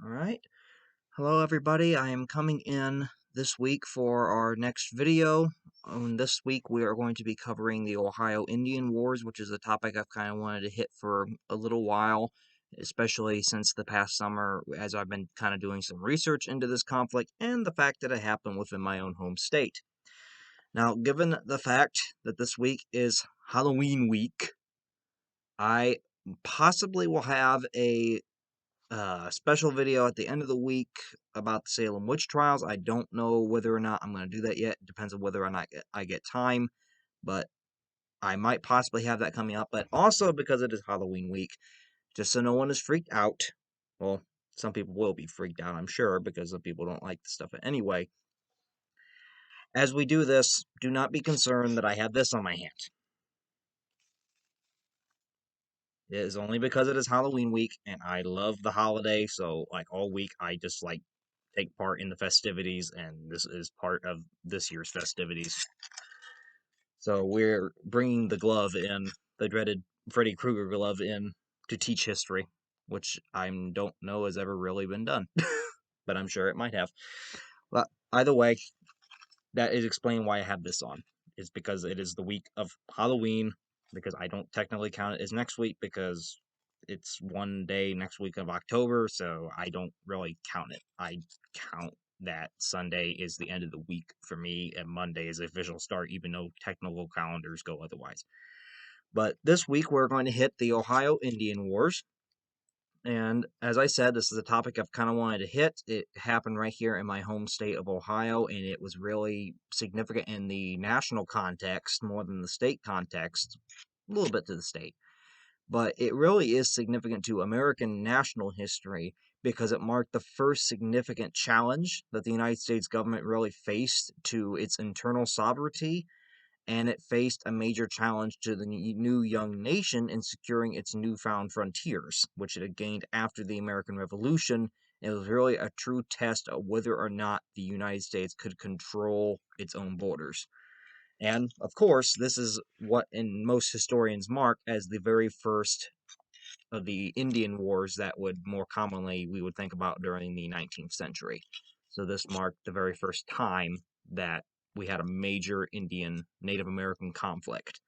Alright, hello everybody. I am coming in this week for our next video. This week we are going to be covering the Ohio Indian Wars, which is a topic I've kind of wanted to hit for a little while, especially since the past summer, as I've been kind of doing some research into this conflict and the fact that it happened within my own home state. Now, given the fact that this week is Halloween week, I possibly will have a special video at the end of the week about the Salem witch trials. I don't know whether or not I'm going to do that yet. It depends on whether or not I get time, but I might possibly have that coming up. But also because it is Halloween week, just so no one is freaked out. Well, some people will be freaked out, I'm sure, because some people don't like the stuff anyway. As we do this, do not be concerned that I have this on my hand. It is only because it is Halloween week, and I love the holiday, so, like, all week, I just, take part in the festivities, and this is part of this year's festivities. So we're bringing the glove in, the dreaded Freddy Krueger glove in, to teach history, which I don't know has ever really been done, but I'm sure it might have. But either way, that is explaining why I have this on. It's because it is the week of Halloween, because I don't technically count it as next week, because it's one day next week of October, so I don't really count it. I count that Sunday is the end of the week for me, and Monday is the official start, even though technical calendars go otherwise. But this week we're going to hit the Ohio Indian Wars. And as I said, this is a topic I've kind of wanted to hit. It happened right here in my home state of Ohio, and it was really significant in the national context more than the state context, a little bit to the state. But it really is significant to American national history because it marked the first significant challenge that the United States government really faced to its internal sovereignty, and it faced a major challenge to the new young nation in securing its newfound frontiers, which it had gained after the American Revolution. It was really a true test of whether or not the United States could control its own borders. And, of course, this is what in most historians mark as the very first of the Indian Wars that would more commonly we would think about during the 19th century. So this marked the very first time that we had a major Indian Native American conflict.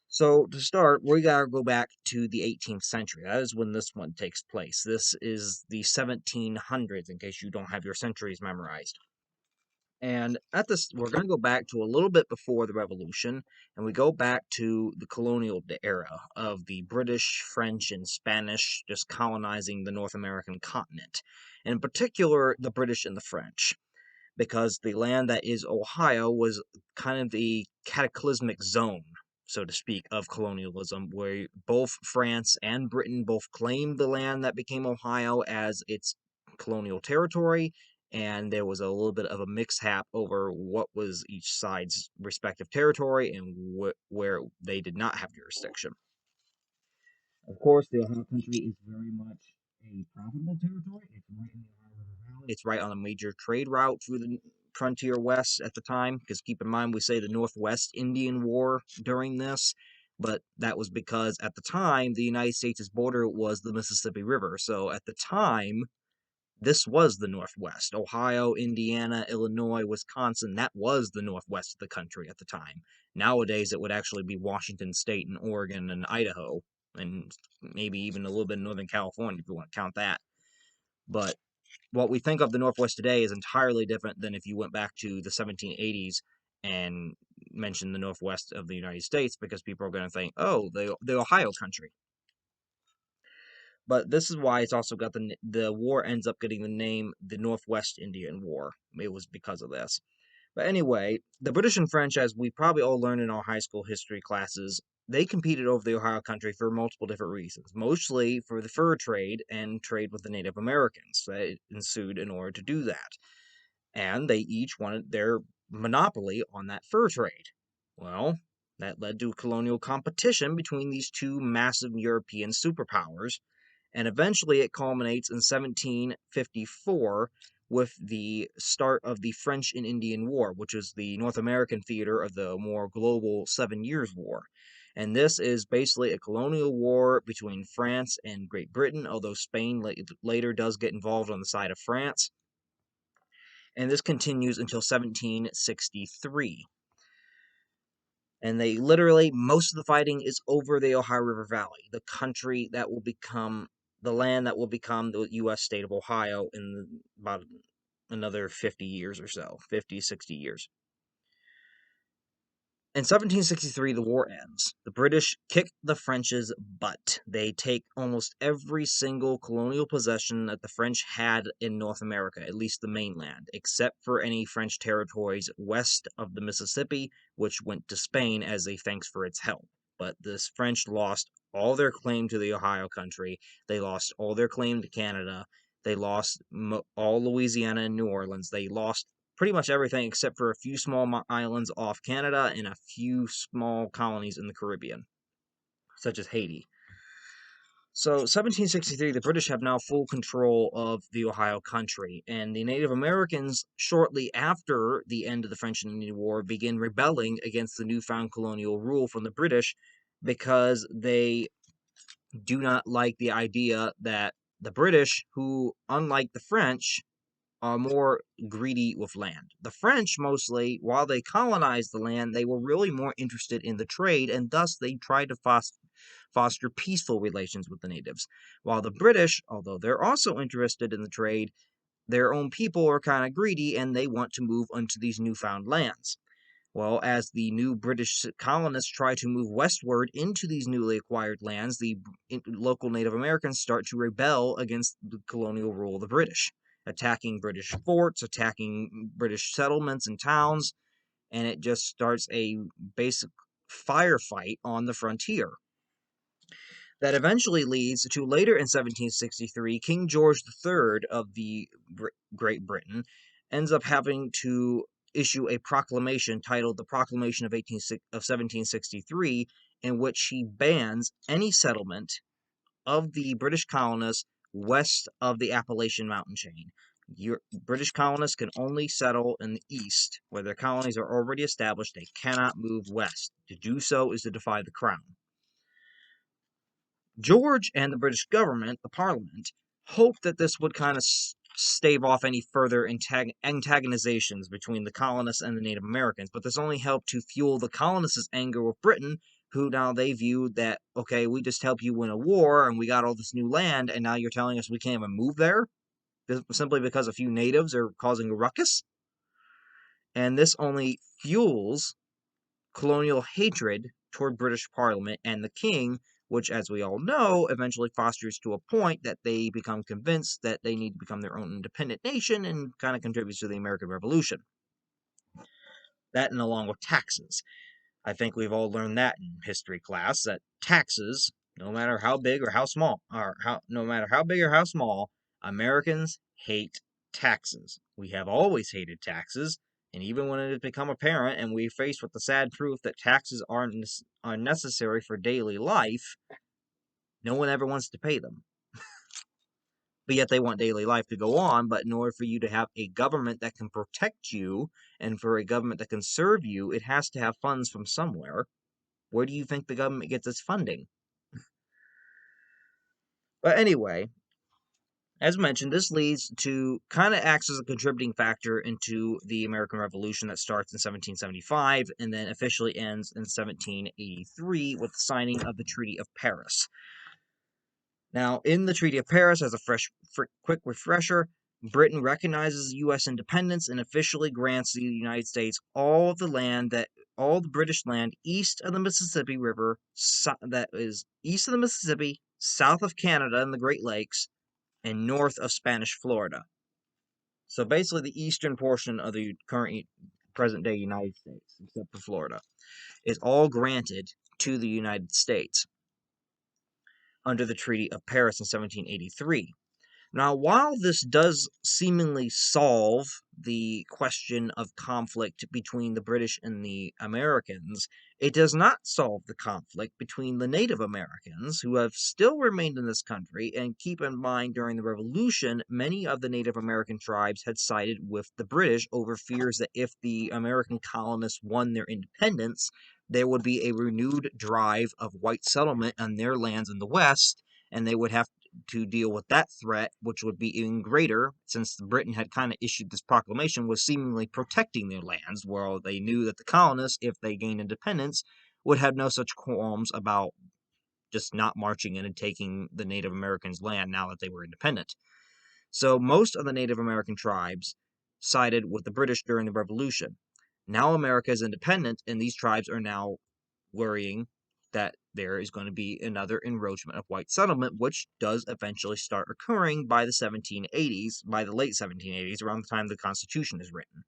So to start, we gotta go back to the 18th century. That is when this one takes place. This is the 1700s, in case you don't have your centuries memorized. And at this, we're going to go back to a little bit before the Revolution, and we go back to the colonial era of the British, French, and Spanish just colonizing the North American continent, and in particular, the British and the French, because the land that is Ohio was kind of the cataclysmic zone, so to speak, of colonialism, where both France and Britain both claimed the land that became Ohio as its colonial territory, and there was a little bit of a mix-hap over what was each side's respective territory and where they did not have jurisdiction. Of course, the Ohio country is very much a profitable territory. It's right in the Ohio River Valley. It's right on a major trade route through the frontier west at the time, because keep in mind we say the Northwest Indian War during this, but that was because at the time the United States' border was the Mississippi River. So at the time, this was the Northwest. Ohio, Indiana, Illinois, Wisconsin, that was the Northwest of the country at the time. Nowadays, it would actually be Washington State and Oregon and Idaho, and maybe even a little bit of Northern California if you want to count that. But what we think of the Northwest today is entirely different than if you went back to the 1780s and mentioned the Northwest of the United States, because people are going to think, oh, the Ohio country. But this is why it's also got the war ends up getting the name the Northwest Indian War. It was because of this. But anyway, the British and French, as we probably all learned in our high school history classes, they competed over the Ohio country for multiple different reasons, mostly for the fur trade and trade with the Native Americans that ensued in order to do that. And they each wanted their monopoly on that fur trade. Well, that led to colonial competition between these two massive European superpowers, and eventually it culminates in 1754 with the start of the French and Indian War, which is the North American theater of the more global 7 Years' War. And this is basically a colonial war between France and Great Britain, although Spain later does get involved on the side of France. And this continues until 1763. And they literally, most of the fighting is over the Ohio River Valley, the country that will become, the land that will become the U.S. state of Ohio in about another 50 years or so, 50, 60 years. In 1763, the war ends. The British kick the French's butt. They take almost every single colonial possession that the French had in North America, at least the mainland, except for any French territories west of the Mississippi, which went to Spain as a thanks for its help. But the French lost all their claim to the Ohio country. They lost all their claim to Canada. They lost all Louisiana and New Orleans. They lost pretty much everything except for a few small islands off Canada and a few small colonies in the Caribbean, such as Haiti. So, 1763, the British have now full control of the Ohio country, and the Native Americans, shortly after the end of the French and Indian War, begin rebelling against the newfound colonial rule from the British because they do not like the idea that the British, who, unlike the French, are more greedy with land. The French, mostly, while they colonized the land, they were really more interested in the trade, and thus they tried to foster peaceful relations with the natives. While the British, although they're also interested in the trade, their own people are kind of greedy, and they want to move onto these newfound lands. Well, as the new British colonists try to move westward into these newly acquired lands, the local Native Americans start to rebel against the colonial rule of the British, attacking British forts, attacking British settlements and towns, and it just starts a basic firefight on the frontier. That eventually leads to later in 1763, King George III of the Great Britain ends up having to issue a proclamation titled the Proclamation of 1763, in which he bans any settlement of the British colonists west of the Appalachian mountain chain. British colonists can only settle in the east, where their colonies are already established. They cannot move west. To do so is to defy the crown. George and the British government, the Parliament, hoped that this would kind of stave off any further antagonizations between the colonists and the Native Americans, but this only helped to fuel the colonists' anger with Britain, who now they viewed that, okay, we just helped you win a war, and we got all this new land, and now you're telling us we can't even move there? Simply because a few natives are causing a ruckus? And this only fuels colonial hatred toward British Parliament and the King, which, as we all know, eventually fosters to a point that they become convinced that they need to become their own independent nation and kind of contributes to the American Revolution. That and along with taxes. I think we've all learned that in history class, that taxes, no matter how big or how small, no matter how big or how small, Americans hate taxes. We have always hated taxes, and even when it has become apparent and we're faced with the sad truth that taxes are necessary for daily life, no one ever wants to pay them. But yet they want daily life to go on, but in order for you to have a government that can protect you, and for a government that can serve you, it has to have funds from somewhere. Where do you think the government gets its funding? But anyway, as mentioned, this leads to kind of acts as a contributing factor into the American Revolution that starts in 1775 and then officially ends in 1783 with the signing of the Treaty of Paris. Now, in the Treaty of Paris, as a quick refresher, Britain recognizes U.S. independence and officially grants the United States all the British land east of the Mississippi River, that is east of the Mississippi, south of Canada and the Great Lakes, and north of Spanish Florida. So basically, the eastern portion of the present-day United States, except for Florida, is all granted to the United States under the Treaty of Paris in 1783. Now, while this does seemingly solve the question of conflict between the British and the Americans, it does not solve the conflict between the Native Americans, who have still remained in this country. And keep in mind, during the Revolution, many of the Native American tribes had sided with the British over fears that if the American colonists won their independence, there would be a renewed drive of white settlement on their lands in the West, and they would have to deal with that threat, which would be even greater since Britain had kind of issued this proclamation, was seemingly protecting their lands, while they knew that the colonists, if they gained independence, would have no such qualms about just not marching in and taking the Native Americans' land now that they were independent. So most of the Native American tribes sided with the British during the Revolution. Now America is independent, and these tribes are now worrying that there is going to be another encroachment of white settlement, which does eventually start occurring by the 1780s, by the late 1780s, around the time the Constitution is written.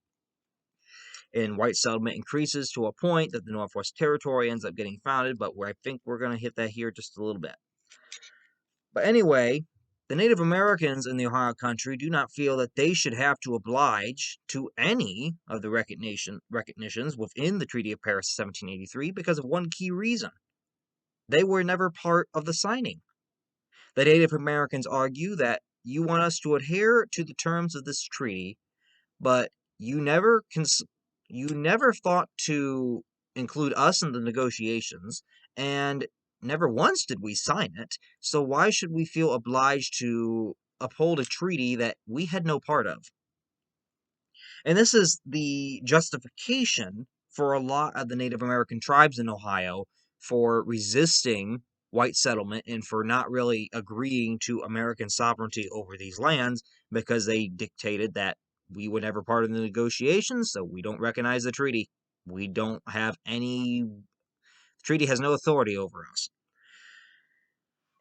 And white settlement increases to a point that the Northwest Territory ends up getting founded, but I think we're going to hit that here just a little bit. But anyway, the Native Americans in the Ohio country do not feel that they should have to oblige to any of the recognitions within the Treaty of Paris of 1783 because of one key reason. They were never part of the signing. The Native Americans argue that you want us to adhere to the terms of this treaty, but you never thought to include us in the negotiations, and never once did we sign it, so why should we feel obliged to uphold a treaty that we had no part of? And this is the justification for a lot of the Native American tribes in Ohio for resisting white settlement and for not really agreeing to American sovereignty over these lands, because they dictated that we were never part of the negotiations, so we don't recognize the treaty. We don't have any... The treaty has no authority over us.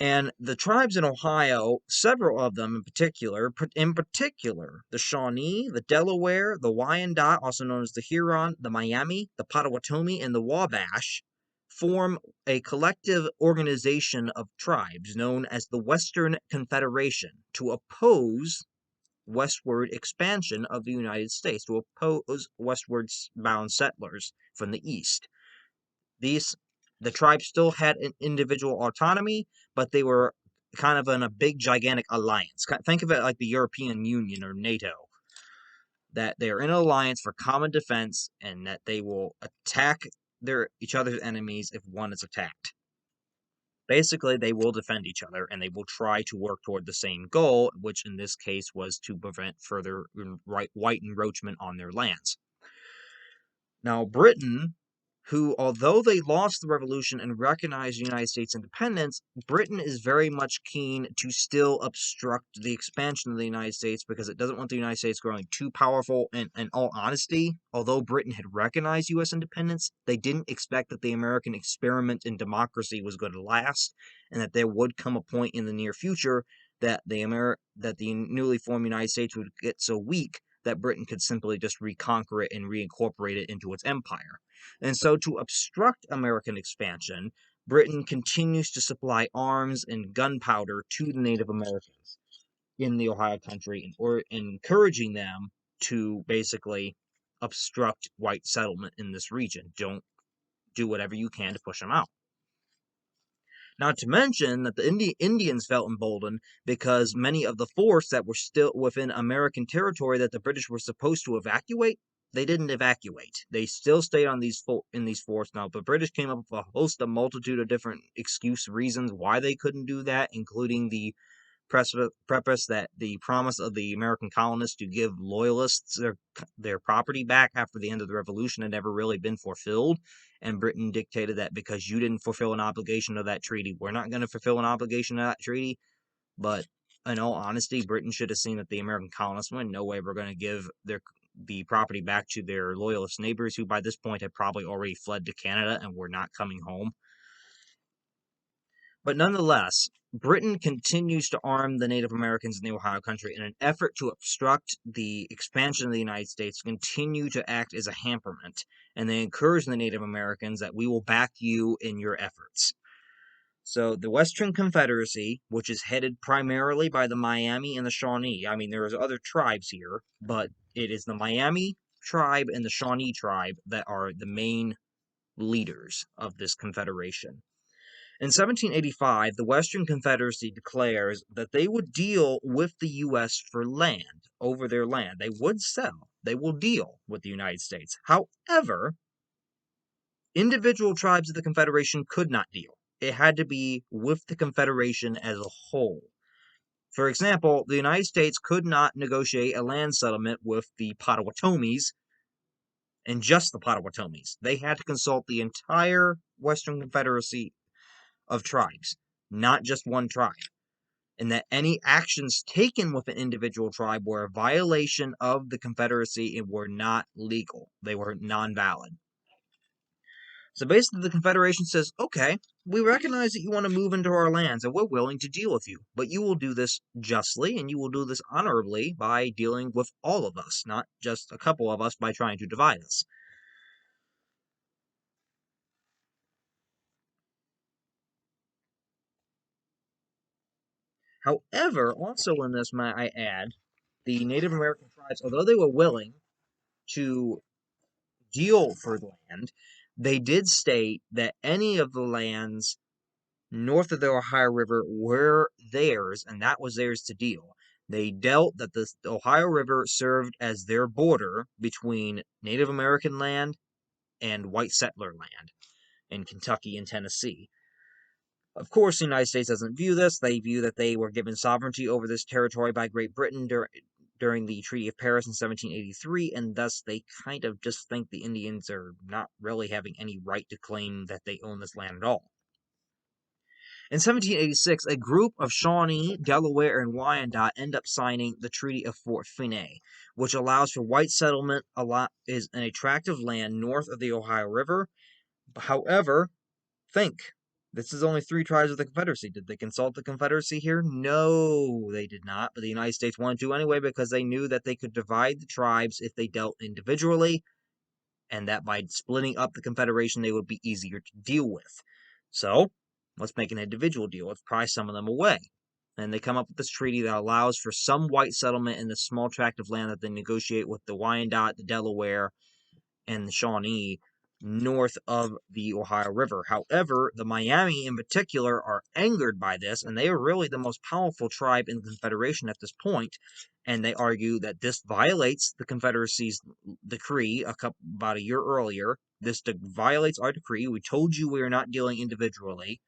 And the tribes in Ohio, several of them in particular, the Shawnee, the Delaware, the Wyandot, also known as the Huron, the Miami, the Potawatomi, and the Wabash, form a collective organization of tribes known as the Western Confederation to oppose westward expansion of the United States, to oppose westward bound settlers from the east. The tribes still had an individual autonomy, but they were kind of in a big, gigantic alliance. Think of it like the European Union or NATO, that they are in an alliance for common defense, and that they will attack each other's enemies if one is attacked. Basically, they will defend each other, and they will try to work toward the same goal, which in this case was to prevent further white encroachment on their lands. Now, Britain, who, although they lost the revolution and recognized the United States independence, Britain is very much keen to still obstruct the expansion of the United States because it doesn't want the United States growing too powerful. And in all honesty, although Britain had recognized U.S. independence, they didn't expect that the American experiment in democracy was going to last, and that there would come a point in the near future that the newly formed United States would get so weak that Britain could simply just reconquer it and reincorporate it into its empire. And so, to obstruct American expansion, Britain continues to supply arms and gunpowder to the Native Americans in the Ohio country, or encouraging them to basically obstruct white settlement in this region. Don't do whatever you can to push them out. Not to mention that the Indians felt emboldened because many of the force that were still within American territory that the British were supposed to evacuate, they didn't evacuate. They still stayed on in these forts. Now, the British came up with a multitude of different reasons why they couldn't do that, including the preface that the promise of the American colonists to give loyalists their property back after the end of the Revolution had never really been fulfilled. And Britain dictated that because you didn't fulfill an obligation of that treaty, we're not going to fulfill an obligation of that treaty. But in all honesty, Britain should have seen that the American colonists went, no way we're going to give the property back to their loyalist neighbors, who by this point had probably already fled to Canada and were not coming home. But nonetheless, Britain continues to arm the Native Americans in the Ohio country in an effort to obstruct the expansion of the United States, continue to act as a hamperment, and they encourage the Native Americans that we will back you in your efforts. So the Western Confederacy, which is headed primarily by the Miami and the Shawnee, I mean, there's other tribes here, but it is the Miami tribe and the Shawnee tribe that are the main leaders of this confederation. In 1785, the Western Confederacy declares that they would deal with the U.S. for land, over their land. They would sell. They will deal with the United States. However, Individual tribes of the Confederation could not deal. It had to be with the Confederation as a whole. For example, the United States could not negotiate a land settlement with the Potawatomis and just the Potawatomis. They had to consult the entire Western Confederacy of tribes, not just one tribe. And that any actions taken with an individual tribe were a violation of the Confederacy and were not legal. They were non-valid. So basically, the Confederation says, okay, we recognize that you want to move into our lands, and we're willing to deal with you, but you will do this justly, and you will do this honorably by dealing with all of us, not just a couple of us by trying to divide us. However, also in this, might I add, the Native American tribes, although they were willing to deal for land, they did state that any of the lands north of the Ohio River were theirs, and that was theirs to deal. They dealt that the Ohio River served as their border between Native American land and white settler land in Kentucky and Tennessee. Of course, the United States doesn't view this. They view that they were given sovereignty over this territory by Great Britain during the Treaty of Paris in 1783, and thus they kind of just think the Indians are not really having any right to claim that they own this land at all. In 1786, a group of Shawnee, Delaware, and Wyandot end up signing the Treaty of Fort Finae, which allows for white settlement is an attractive land north of the Ohio River. However, this is only 3 tribes of the Confederacy. Did they consult the Confederacy here? No, they did not, but the United States wanted to anyway because they knew that they could divide the tribes if they dealt individually, and that by splitting up the Confederation, they would be easier to deal with. So, let's make an individual deal. Let's pry some of them away. And they come up with this treaty that allows for some white settlement in the small tract of land that they negotiate with the Wyandot, the Delaware, and the Shawnee north of the Ohio River. However, the Miami in particular are angered by this, and they are really the most powerful tribe in the Confederation at this point, and they argue that this violates the Confederacy's decree about a year earlier. This violates our decree. We told you we are not dealing individually,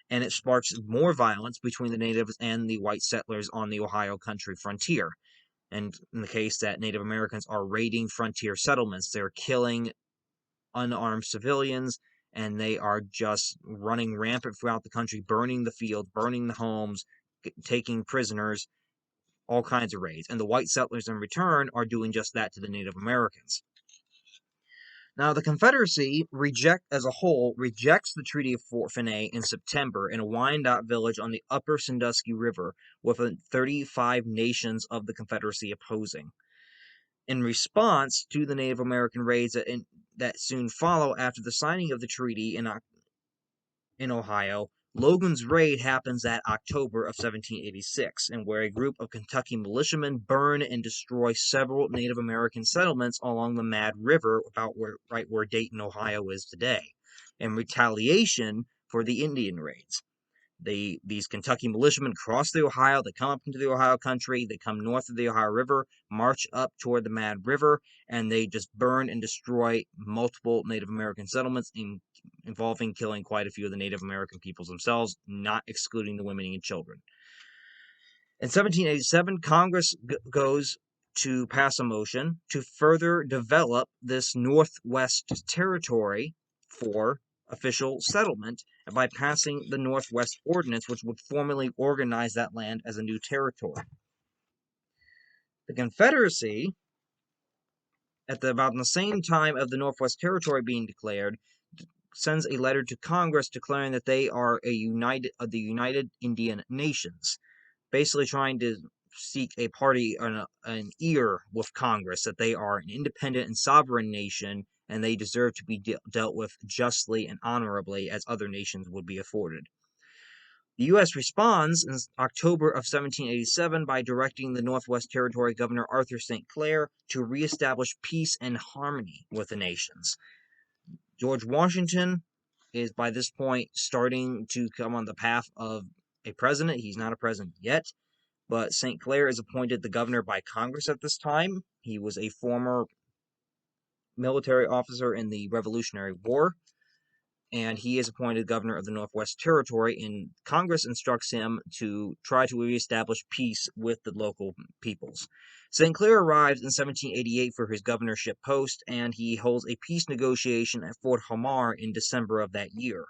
and it sparks more violence between the natives and the white settlers on the Ohio country frontier. And in the case that Native Americans are raiding frontier settlements, they're killing unarmed civilians, and they are just running rampant throughout the country, burning the fields, burning the homes, taking prisoners, all kinds of raids. And the white settlers in return are doing just that to the Native Americans. Now, the Confederacy, as a whole, rejects the Treaty of Fort Finae in September in a Wyandot village on the upper Sandusky River, with 35 nations of the Confederacy opposing. In response to the Native American raids that soon follow after the signing of the treaty in Ohio, Logan's raid happens that October of 1786, and where a group of Kentucky militiamen burn and destroy several Native American settlements along the Mad River, right where Dayton, Ohio is today, in retaliation for the Indian raids. These Kentucky militiamen cross the Ohio, they come up into the Ohio country, they come north of the Ohio River, march up toward the Mad River, and they just burn and destroy multiple Native American settlements, involving killing quite a few of the Native American peoples themselves, not excluding the women and children. In 1787, Congress goes to pass a motion to further develop this Northwest Territory for official settlement by passing the Northwest Ordinance, which would formally organize that land as a new territory. The Confederacy, about the same time of the Northwest Territory being declared, sends a letter to Congress declaring that they are the United Indian Nations, basically trying to seek a party or an ear with Congress, that they are an independent and sovereign nation, and they deserve to be dealt with justly and honorably as other nations would be afforded. The U.S. responds in October of 1787 by directing the Northwest Territory Governor Arthur St. Clair to reestablish peace and harmony with the nations. George Washington is by this point starting to come on the path of a president. He's not a president yet, but St. Clair is appointed the governor by Congress at this time. He was a former military officer in the Revolutionary War. and he is appointed governor of the Northwest Territory, and Congress instructs him to try to reestablish peace with the local peoples. Sinclair arrives in 1788 for his governorship post, and he holds a peace negotiation at Fort Hamar in December of that year.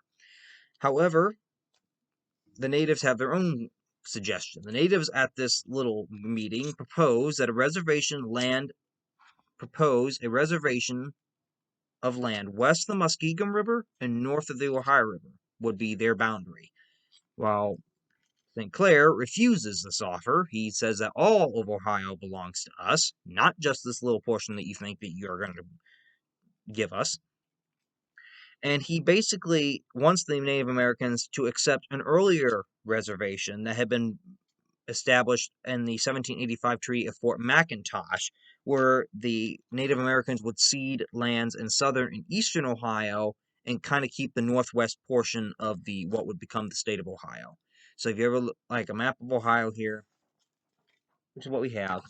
However, the natives have their own suggestion. The natives at this little meeting propose a reservation of land west of the Muskingum River and north of the Ohio River would be their boundary. While Sinclair refuses this offer, he says that all of Ohio belongs to us, not just this little portion that you think that you're going to give us. And he basically wants the Native Americans to accept an earlier reservation that had been established in the 1785 Treaty of Fort McIntosh, where the Native Americans would cede lands in southern and eastern Ohio and kind of keep the northwest portion of the what would become the state of Ohio. So if you ever look like a map of Ohio here, which is what we have,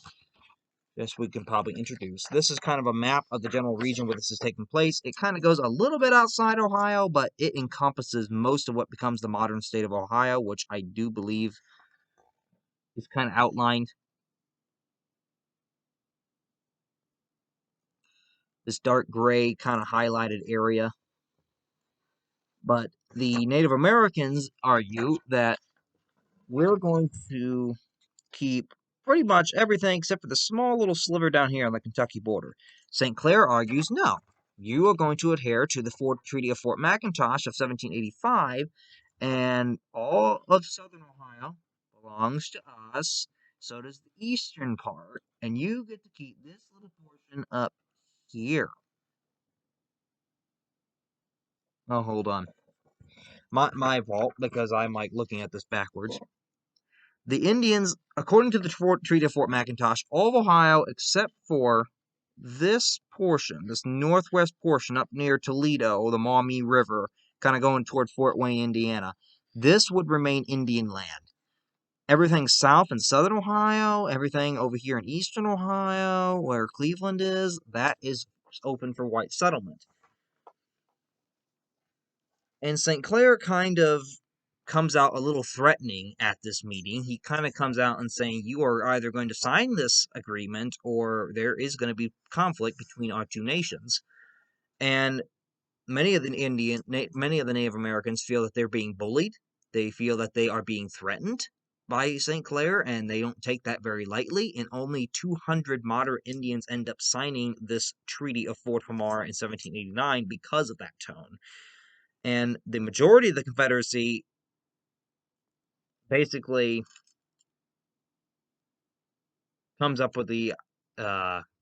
this we can probably introduce. This is kind of a map of the general region where this is taking place. It kind of goes a little bit outside Ohio, but it encompasses most of what becomes the modern state of Ohio, which I do believe is kind of outlined. This dark gray kind of highlighted area. But the Native Americans argue that we're going to keep pretty much everything except for the small little sliver down here on the Kentucky border. St. Clair argues, no, you are going to adhere to the Treaty of Fort McIntosh of 1785, and all of southern Ohio belongs to us, so does the eastern part, and you get to keep this little portion up here. Oh, hold on. My fault, because I'm like looking at this backwards. The Indians, according to the Treaty of Fort McIntosh, all of Ohio except for this portion, this northwest portion up near Toledo, the Maumee River, kind of going toward Fort Wayne, Indiana, this would remain Indian land. Everything south and southern Ohio, everything over here in eastern Ohio, where Cleveland is, that is open for white settlement. And St. Clair kind of comes out a little threatening at this meeting. He kind of comes out and saying, you are either going to sign this agreement or there is going to be conflict between our two nations. And many of the Native Americans feel that they're being bullied. They feel that they are being threatened by St. Clair, and they don't take that very lightly. And only 200 moderate Indians end up signing this Treaty of Fort Hamar in 1789 because of that tone. And the majority of the Confederacy basically comes up with the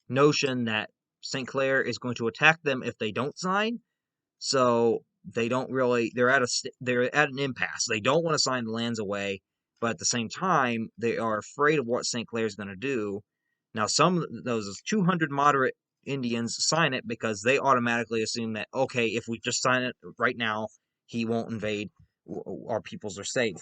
notion that St. Clair is going to attack them if they don't sign. So they don't really, they're at an impasse. They don't want to sign the lands away, but at the same time, they are afraid of what St. Clair is going to do. Now, some of those 200 moderate Indians sign it because they automatically assume that, okay, if we just sign it right now, he won't invade, our peoples are safe.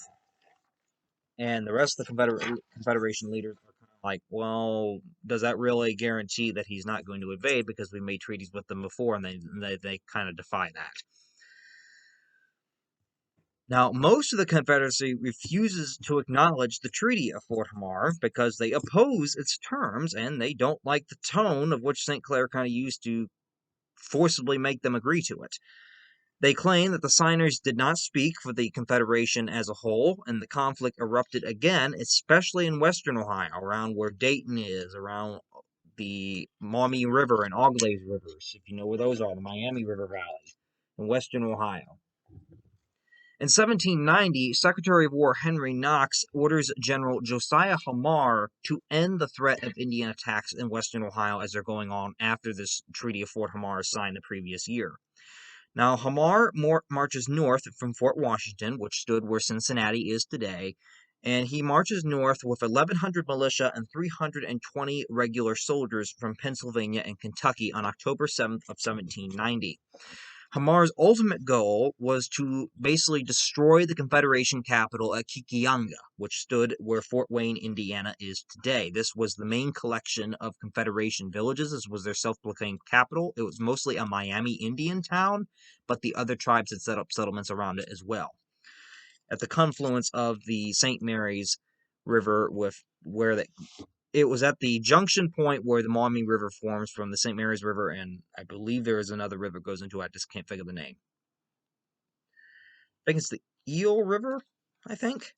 And the rest of the Confederation leaders are kind of like, well, does that really guarantee that he's not going to invade because we made treaties with them before, and they kind of defy that. Now, most of the Confederacy refuses to acknowledge the Treaty of Fort Hamar because they oppose its terms, and they don't like the tone of which St. Clair kind of used to forcibly make them agree to it. They claim that the signers did not speak for the Confederation as a whole, and the conflict erupted again, especially in western Ohio, around where Dayton is, around the Maumee River and Auglaize Rivers, if you know where those are, the Miami River Valley, in western Ohio. In 1790, Secretary of War Henry Knox orders General Josiah Hamar to end the threat of Indian attacks in western Ohio as they're going on after this Treaty of Fort Hamar is signed the previous year. Now, Hamar marches north from Fort Washington, which stood where Cincinnati is today, and he marches north with 1,100 militia and 320 regular soldiers from Pennsylvania and Kentucky on October 7th of 1790. Hamar's ultimate goal was to basically destroy the Confederation capital at Kikianga, which stood where Fort Wayne, Indiana is today. This was the main collection of Confederation villages. This was their self-proclaimed capital. It was mostly a Miami Indian town, but the other tribes had set up settlements around it as well. At the confluence of the St. Mary's River with it was at the junction point where the Maumee River forms from the St. Mary's River, and I believe there is another river that goes into it. I just can't figure the name. I think it's the Eel River, I think.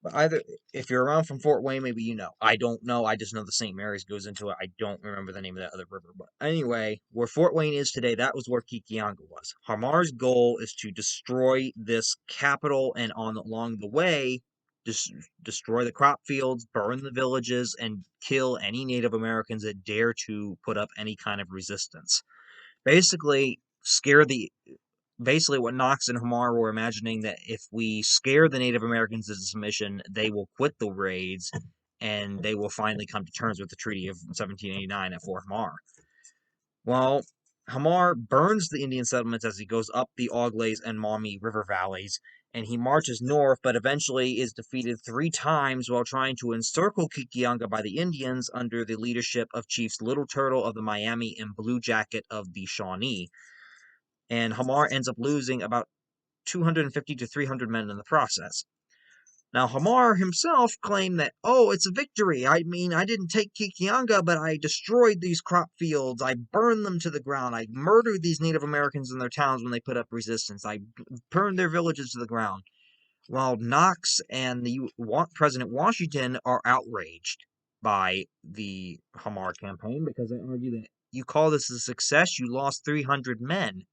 But either, if you're around from Fort Wayne, maybe you know. I don't know. I just know the St. Mary's goes into it. I don't remember the name of that other river. But anyway, where Fort Wayne is today, that was where Kikianga was. Hamar's goal is to destroy this capital, and along the way, destroy the crop fields, burn the villages, and kill any Native Americans that dare to put up any kind of resistance. Basically, what Knox and Hamar were imagining, that if we scare the Native Americans into submission, they will quit the raids and they will finally come to terms with the Treaty of 1789 at Fort Hamar. Well, Hamar burns the Indian settlements as he goes up the Auglaize and Maumee River valleys, and he marches north, but eventually is defeated 3 times while trying to encircle Kikianga by the Indians under the leadership of Chiefs Little Turtle of the Miami and Blue Jacket of the Shawnee. And Hamar ends up losing about 250 to 300 men in the process. Now, Hamar himself claimed that, oh, it's a victory. I mean, I didn't take Kikianga, but I destroyed these crop fields. I burned them to the ground. I murdered these Native Americans in their towns when they put up resistance. I burned their villages to the ground. While Knox and President Washington are outraged by the Hamar campaign because they argue that you call this a success, you lost 300 men.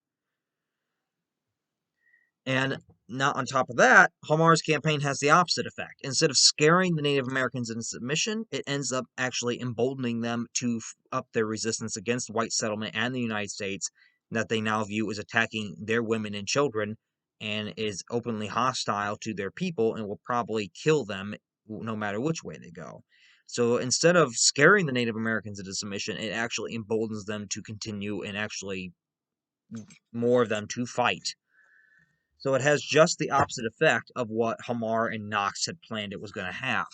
And not on top of that, Hamar's campaign has the opposite effect. Instead of scaring the Native Americans into submission, it ends up actually emboldening them to up their resistance against white settlement and the United States that they now view as attacking their women and children, and is openly hostile to their people and will probably kill them no matter which way they go. So instead of scaring the Native Americans into submission, it actually emboldens them to continue, and actually more of them to fight. So it has just the opposite effect of what Hamar and Knox had planned it was going to have.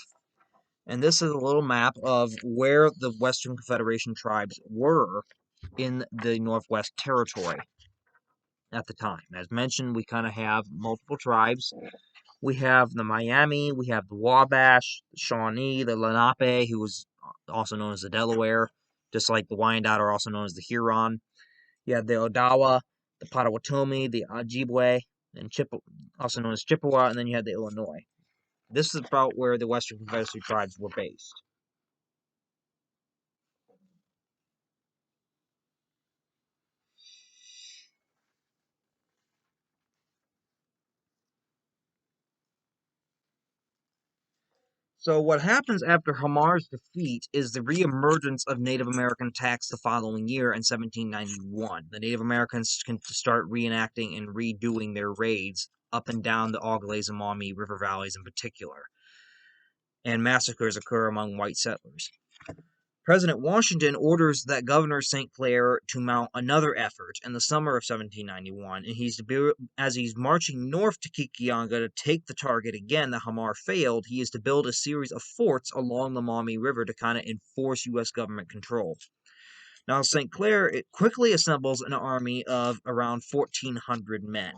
And this is a little map of where the Western Confederation tribes were in the Northwest Territory at the time. As mentioned, we kind of have multiple tribes. We have the Miami, we have the Wabash, the Shawnee, the Lenape, who was also known as the Delaware, just like the Wyandot are also known as the Huron. You have the Odawa, the Potawatomi, the Ojibwe, and also known as Chippewa, and then you had the Illinois. This is about where the Western Confederacy tribes were based. So what happens after Hamar's defeat is the reemergence of Native American attacks the following year in 1791. The Native Americans can start reenacting and redoing their raids up and down the Auglaize and Maumee River valleys in particular, and massacres occur among white settlers. President Washington orders that Governor Sinclair to mount another effort in the summer of 1791, and as he's marching north to Kikianga to take the target again that Hamar failed, he is to build a series of forts along the Maumee River to kind of enforce U.S. government control. Now, St. Clair quickly assembles an army of around 1,400 men.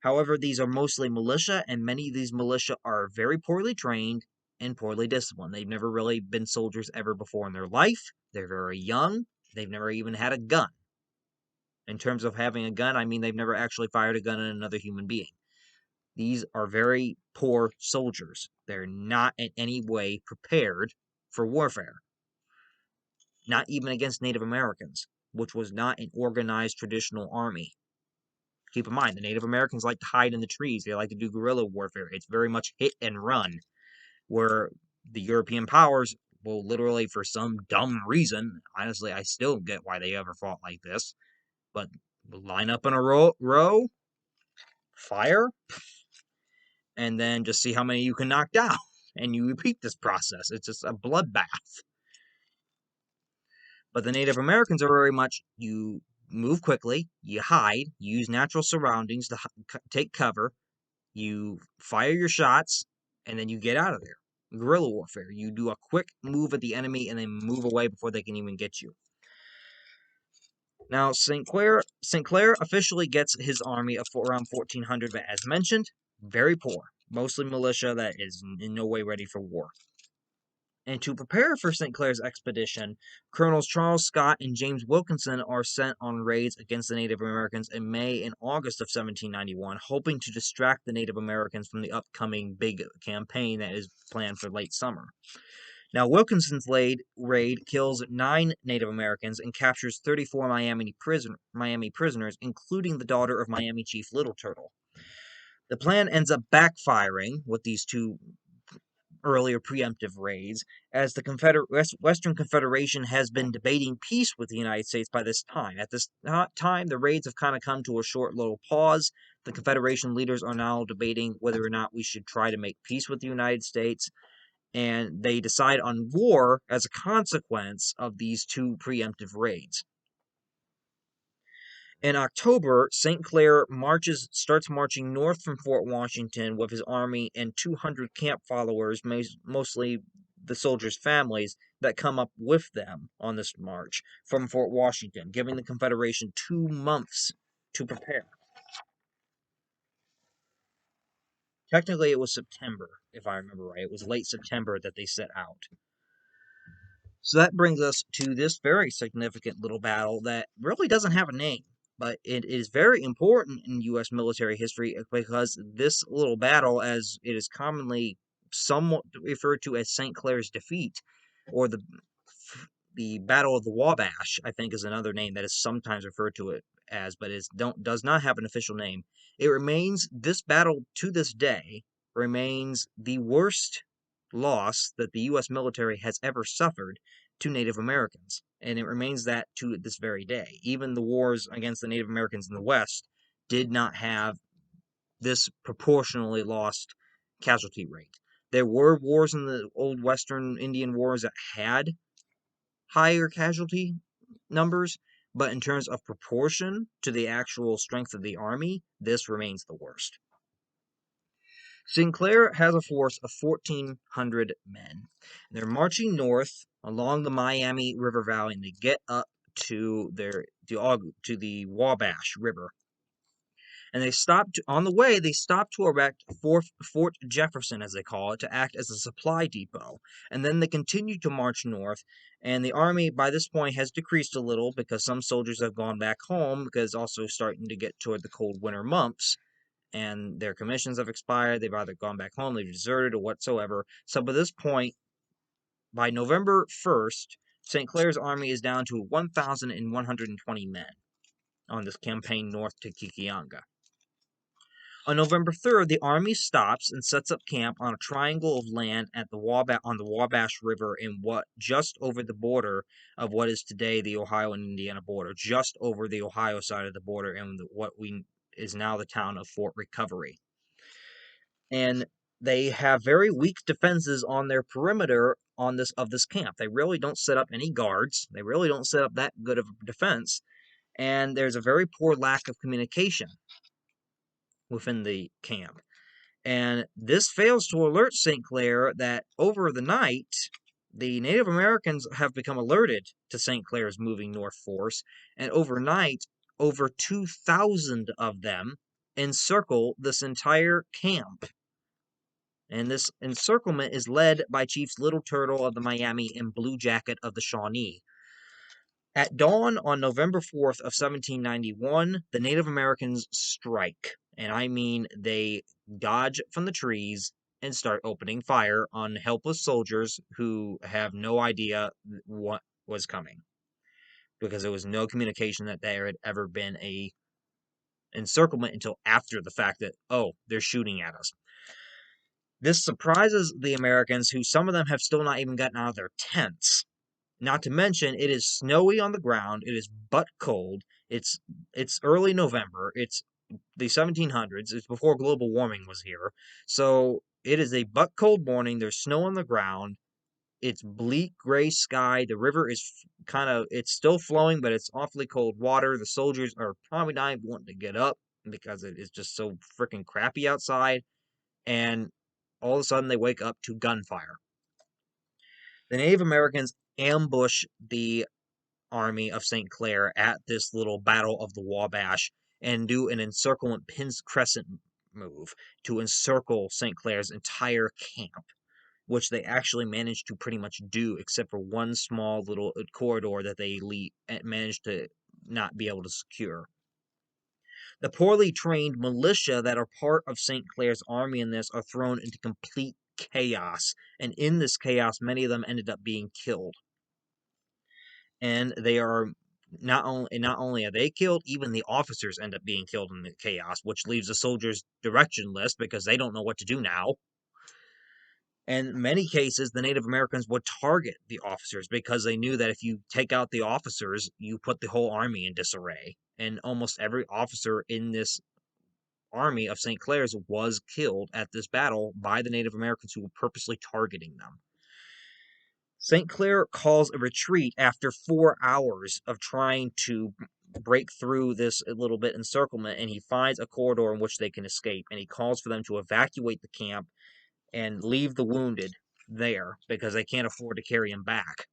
However, these are mostly militia, and many of these militia are very poorly trained and poorly disciplined. They've never really been soldiers ever before in their life. They're very young. They've never even had a gun. In terms of having a gun, I mean they've never actually fired a gun at another human being. These are very poor soldiers. They're not in any way prepared for warfare. Not even against Native Americans, which was not an organized traditional army. Keep in mind, the Native Americans like to hide in the trees. They like to do guerrilla warfare. It's very much hit and run, where the European powers will literally, for some dumb reason, honestly, I still get why they ever fought like this, but line up in a row, fire, and then just see how many you can knock down. And you repeat this process. It's just a bloodbath. But the Native Americans are very much, you move quickly, you hide, you use natural surroundings to take cover, you fire your shots, and then you get out of there. Guerrilla warfare. You do a quick move at the enemy and then move away before they can even get you. Now, Sinclair officially gets his army of around 1,400, but as mentioned, very poor. Mostly militia that is in no way ready for war. And to prepare for Sinclair's expedition, Colonels Charles Scott and James Wilkinson are sent on raids against the Native Americans in May and August of 1791, hoping to distract the Native Americans from the upcoming big campaign that is planned for late summer. Now, Wilkinson's raid kills 9 Native Americans and captures 34 Miami prisoners, including the daughter of Miami Chief Little Turtle. The plan ends up backfiring with these two earlier preemptive raids, as the Western Confederation has been debating peace with the United States by this time. At this time, the raids have kind of come to a short little pause. The Confederation leaders are now debating whether or not we should try to make peace with the United States, and they decide on war as a consequence of these two preemptive raids. In October, St. Clair starts marching north from Fort Washington with his army and 200 camp followers, mostly the soldiers' families, that come up with them on this march from Fort Washington, giving the Confederation 2 months to prepare. Technically, it was September, if I remember right. It was late September that they set out. So that brings us to this very significant little battle that really doesn't have a name, but it is very important in U.S. military history because this little battle, as it is commonly somewhat referred to as St. Clair's defeat, or the Battle of the Wabash, I think is another name that is sometimes referred to it as, but does not have an official name. This battle to this day remains the worst loss that the U.S. military has ever suffered to Native Americans, and it remains that to this very day. Even the wars against the Native Americans in the West did not have this proportionally lost casualty rate. There were wars in the old Western Indian Wars that had higher casualty numbers, but in terms of proportion to the actual strength of the army, this remains the worst. Sinclair has a force of 1,400 men. They're marching north along the Miami River Valley, and they get up to the Wabash River. And on the way, they stop to erect Fort Jefferson, as they call it, to act as a supply depot. And then they continue to march north, and the army by this point has decreased a little because some soldiers have gone back home because also starting to get toward the cold winter months, and their commissions have expired. They've either gone back home, they've deserted, or whatsoever. So by this point, by November 1st, St. Clair's army is down to 1,120 men on this campaign north to Kikianga. On November 3rd, the army stops and sets up camp on a triangle of land on the Wabash River just over the border of what is today the Ohio and Indiana border, just over the Ohio side of the border, and what is now the town of Fort Recovery. And they have very weak defenses on their perimeter of this camp. They really don't set up any guards. They really don't set up that good of a defense, and there's a very poor lack of communication within the camp. And this fails to alert St. Clair that over the night, the Native Americans have become alerted to St. Clair's moving north force, and overnight, over 2,000 of them encircle this entire camp. And this encirclement is led by Chiefs Little Turtle of the Miami and Blue Jacket of the Shawnee. At dawn on November 4th of 1791, the Native Americans strike. And I mean they dodge from the trees and start opening fire on helpless soldiers who have no idea what was coming. Because there was no communication that there had ever been a encirclement until after the fact that, oh, they're shooting at us. This surprises the Americans, who some of them have still not even gotten out of their tents. Not to mention, it is snowy on the ground. It is butt cold. It's early November. It's the 1700s. It's before global warming was here. So it is a butt cold morning. There's snow on the ground. it's bleak gray sky. The river is it's still flowing, but it's awfully cold water. The soldiers are probably not even wanting to get up because it is just so freaking crappy outside. And all of a sudden, they wake up to gunfire. The Native Americans ambush the army of St. Clair at this little Battle of the Wabash and do an encirclement pins crescent move to encircle St. Clair's entire camp, which they actually managed to pretty much do, except for one small little corridor that they managed to not be able to secure. The poorly trained militia that are part of St. Clair's army in this are thrown into complete chaos, and in this chaos, many of them ended up being killed. And they are not only are they killed, even the officers end up being killed in the chaos, which leaves the soldiers directionless because they don't know what to do now. And in many cases, the Native Americans would target the officers because they knew that if you take out the officers, you put the whole army in disarray. And almost every officer in this army of St. Clair's was killed at this battle by the Native Americans who were purposely targeting them. St. Clair calls a retreat after 4 hours of trying to break through this little bit encirclement, and he finds a corridor in which they can escape, and he calls for them to evacuate the camp and leave the wounded there because they can't afford to carry them back.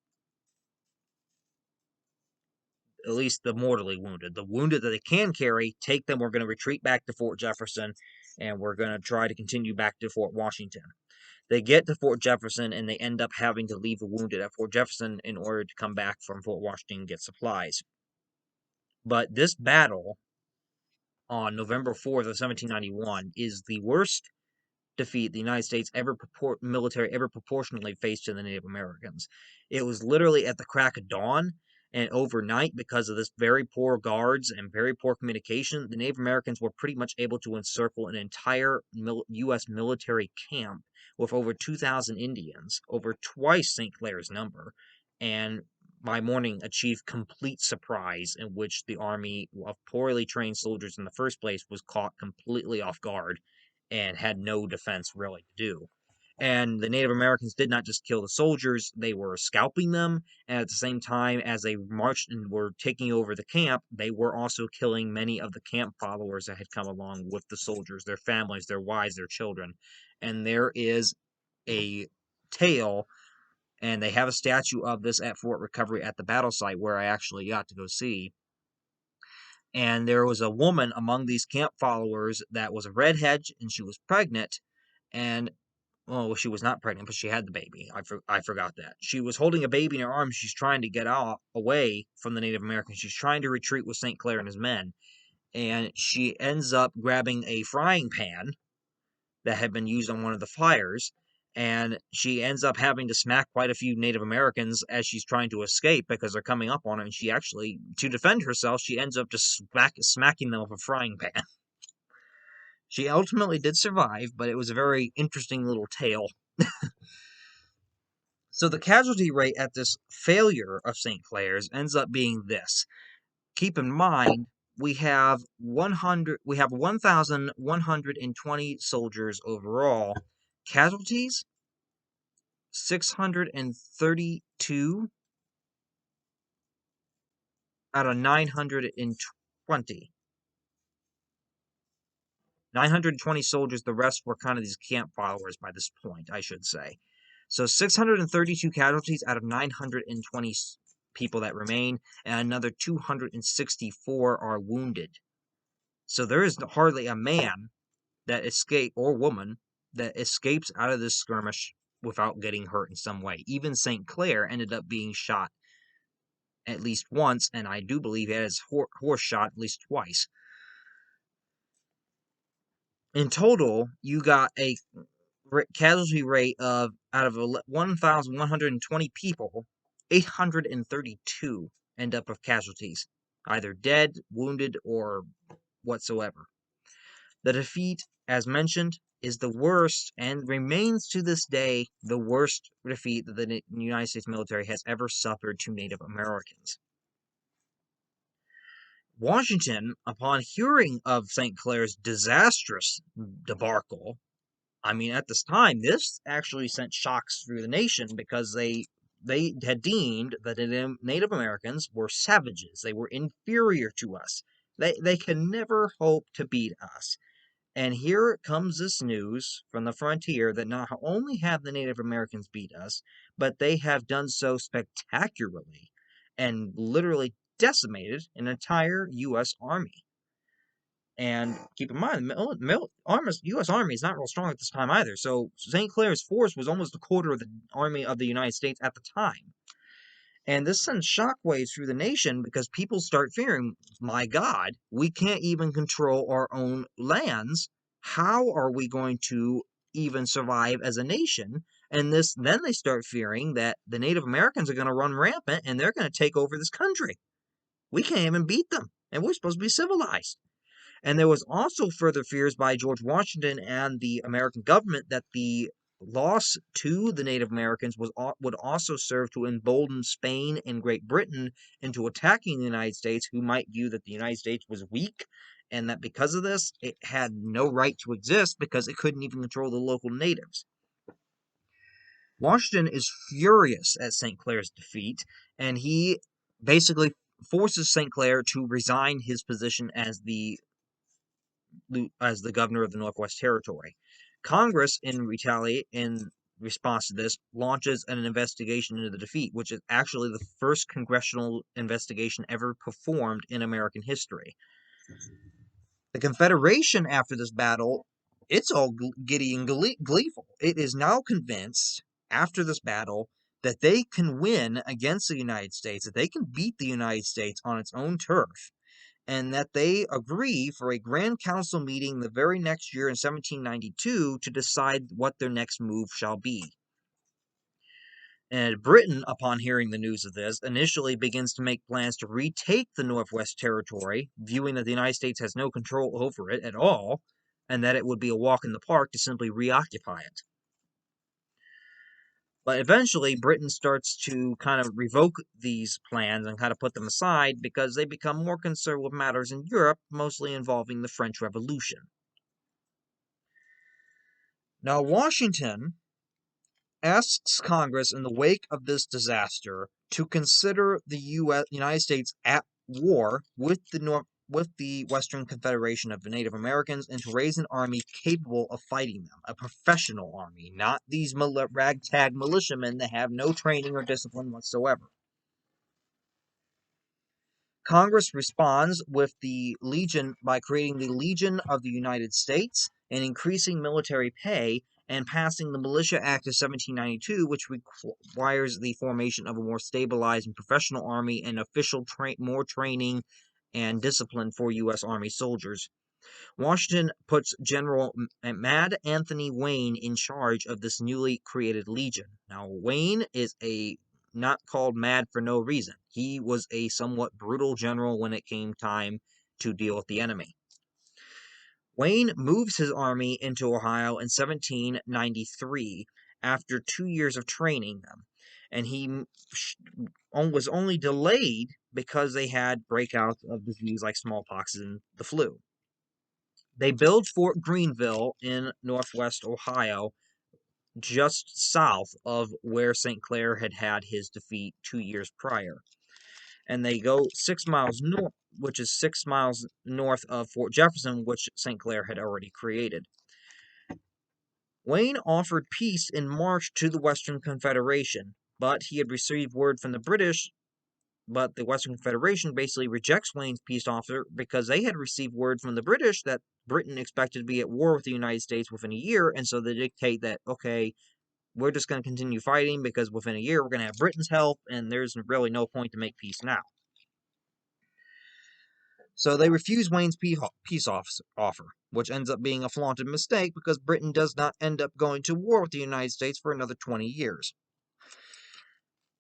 At least the mortally wounded. The wounded that they can carry, take them. We're going to retreat back to Fort Jefferson, and we're going to try to continue back to Fort Washington. They get to Fort Jefferson, and they end up having to leave the wounded at Fort Jefferson in order to come back from Fort Washington and get supplies. But this battle on November 4th of 1791 is the worst defeat the United States military ever proportionally faced to the Native Americans. It was literally at the crack of dawn, and overnight, because of this very poor guards and very poor communication, the Native Americans were pretty much able to encircle an entire U.S. military camp with over 2,000 Indians, over twice St. Clair's number, and by morning achieved complete surprise, in which the army of poorly trained soldiers in the first place was caught completely off guard and had no defense really to do. And the Native Americans did not just kill the soldiers, they were scalping them, and at the same time, as they marched and were taking over the camp, they were also killing many of the camp followers that had come along with the soldiers, their families, their wives, their children. And there is a tale, and they have a statue of this at Fort Recovery at the battle site where I actually got to go see. And there was a woman among these camp followers that was a redhead, and she was pregnant, and well, she was not pregnant, but she had the baby. I forgot that. She was holding a baby in her arms. She's trying to get out away from the Native Americans. She's trying to retreat with St. Clair and his men. And she ends up grabbing a frying pan that had been used on one of the fires. And she ends up having to smack quite a few Native Americans as she's trying to escape because they're coming up on her. And she actually, to defend herself, she ends up just smacking them with a frying pan. She ultimately did survive, but it was a very interesting little tale. So the casualty rate at this failure of St. Clair's ends up being this. Keep in mind, we have 1,120 soldiers overall. Casualties, 632 out of 920. 920 soldiers, the rest were kind of these camp followers by this point, I should say. So 632 casualties out of 920 people that remain, and another 264 are wounded. So there is hardly a man that or woman that escapes out of this skirmish without getting hurt in some way. Even St. Clair ended up being shot at least once, and I do believe he had his horse shot at least twice. In total, you got a casualty rate of, out of 1,120 people, 832 end up with casualties, either dead, wounded, or whatsoever. The defeat, as mentioned, is the worst and remains to this day the worst defeat that the United States military has ever suffered to Native Americans. Washington, upon hearing of St. Clair's disastrous debacle, I mean, at this time, this actually sent shocks through the nation because they had deemed that the Native Americans were savages. They were inferior to us. They can never hope to beat us. And here comes this news from the frontier that not only have the Native Americans beat us, but they have done so spectacularly and literally decimated an entire U.S. Army. And keep in mind, the U.S. Army is not real strong at this time either. So St. Clair's force was almost a quarter of the army of the United States at the time. And this sends shockwaves through the nation because people start fearing, my God, we can't even control our own lands. How are we going to even survive as a nation? And then they start fearing that the Native Americans are going to run rampant and they're going to take over this country. We can't even beat them, and we're supposed to be civilized. And there was also further fears by George Washington and the American government that the loss to the Native Americans would also serve to embolden Spain and Great Britain into attacking the United States, who might view that the United States was weak and that because of this, it had no right to exist because it couldn't even control the local natives. Washington is furious at St. Clair's defeat, and he basically forces St. Clair to resign his position as the governor of the Northwest Territory. Congress, in response to this, launches an investigation into the defeat, which is actually the first congressional investigation ever performed in American history. The Confederation, after this battle, it's all giddy and gleeful. It is now convinced, after this battle, that they can win against the United States, that they can beat the United States on its own turf, and that they agree for a Grand Council meeting the very next year in 1792 to decide what their next move shall be. And Britain, upon hearing the news of this, initially begins to make plans to retake the Northwest Territory, viewing that the United States has no control over it at all, and that it would be a walk in the park to simply reoccupy it. But eventually, Britain starts to kind of revoke these plans and kind of put them aside because they become more concerned with matters in Europe, mostly involving the French Revolution. Now, Washington asks Congress in the wake of this disaster to consider the United States at war with the Western Confederation of the Native Americans and to raise an army capable of fighting them, a professional army, not these ragtag militiamen that have no training or discipline whatsoever. Congress responds with the Legion by creating the Legion of the United States and increasing military pay and passing the Militia Act of 1792, which requires the formation of a more stabilized and professional army and more training and discipline for U.S. Army soldiers. Washington puts General Mad Anthony Wayne in charge of this newly created legion. Now, Wayne is not called mad for no reason. He was a somewhat brutal general when it came time to deal with the enemy. Wayne moves his army into Ohio in 1793 after 2 years of training them, and he was only delayed because they had breakouts of disease like smallpox and the flu. They build Fort Greenville in northwest Ohio, just south of where St. Clair had his defeat 2 years prior. And they go 6 miles north, which is 6 miles north of Fort Jefferson, which St. Clair had already created. Wayne offered peace in March to the Western Confederation, but he had received word from the British, but the Western Confederation basically rejects Wayne's peace offer because they had received word from the British that Britain expected to be at war with the United States within a year, and so they dictate that, okay, we're just going to continue fighting because within a year we're going to have Britain's help, and there's really no point to make peace now. So they refuse Wayne's peace offer, which ends up being a flaunted mistake because Britain does not end up going to war with the United States for another 20 years.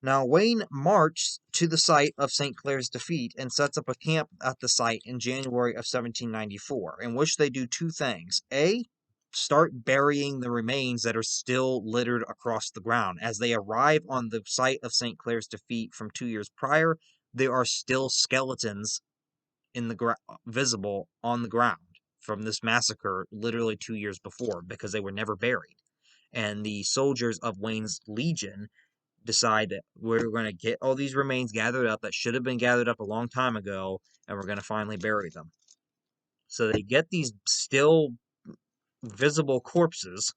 Now, Wayne marched to the site of St. Clair's defeat and sets up a camp at the site in January of 1794, in which they do two things. A, start burying the remains that are still littered across the ground. As they arrive on the site of St. Clair's defeat from 2 years prior, there are still skeletons visible on the ground from this massacre literally 2 years before because they were never buried. And the soldiers of Wayne's Legion decide that we're going to get all these remains gathered up that should have been gathered up a long time ago, and we're going to finally bury them. So they get these still visible corpses,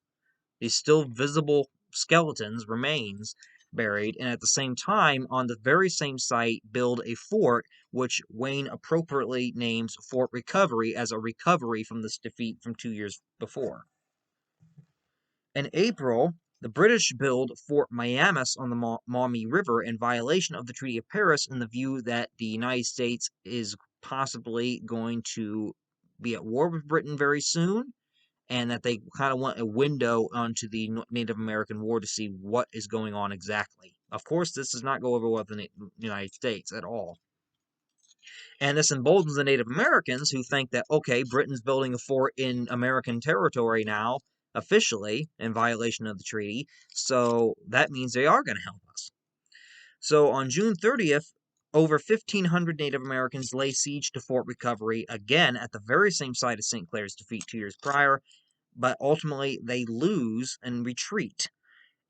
these still visible skeletons, remains, buried, and at the same time, on the very same site, build a fort, which Wayne appropriately names Fort Recovery as a recovery from this defeat from 2 years before. In April, the British build Fort Miamis on the Maumee River in violation of the Treaty of Paris in the view that the United States is possibly going to be at war with Britain very soon, and that they kind of want a window onto the Native American War to see what is going on exactly. Of course, this does not go over well with the United States at all. And this emboldens the Native Americans who think that, okay, Britain's building a fort in American territory now, officially, in violation of the treaty, so that means they are going to help us. So on June 30th, over 1,500 Native Americans lay siege to Fort Recovery, again at the very same site as Sinclair's defeat 2 years prior, but ultimately they lose and retreat.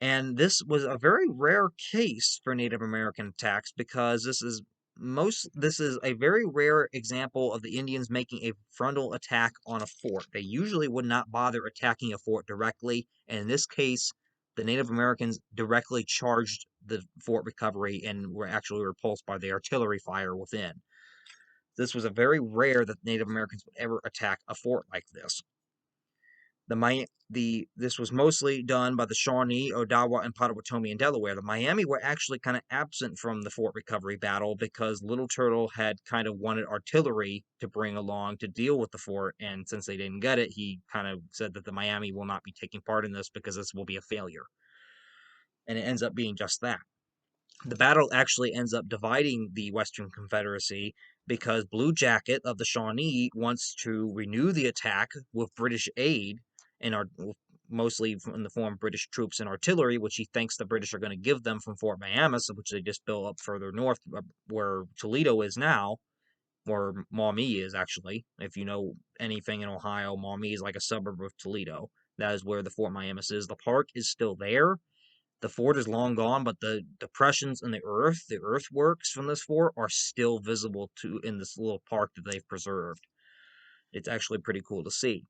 And this was a very rare case for Native American attacks because this is a very rare example of the Indians making a frontal attack on a fort. They usually would not bother attacking a fort directly, and in this case, the Native Americans directly charged the Fort Recovery and were actually repulsed by the artillery fire within. This was a very rare that Native Americans would ever attack a fort like this. This was mostly done by the Shawnee, Odawa, and Potawatomi in Delaware. The Miami were actually kind of absent from the Fort Recovery battle because Little Turtle had kind of wanted artillery to bring along to deal with the fort, and since they didn't get it, he kind of said that the Miami will not be taking part in this because this will be a failure. And it ends up being just that. The battle actually ends up dividing the Western Confederacy because Blue Jacket of the Shawnee wants to renew the attack with British aid, and mostly in the form of British troops and artillery, which he thinks the British are going to give them from Fort Miamis, which they just built up further north, where Toledo is now, or Maumee is actually. If you know anything in Ohio, Maumee is like a suburb of Toledo. That is where the Fort Miamis is. The park is still there. The fort is long gone, but the depressions in the earthworks from this fort, are still visible in this little park that they've preserved. It's actually pretty cool to see.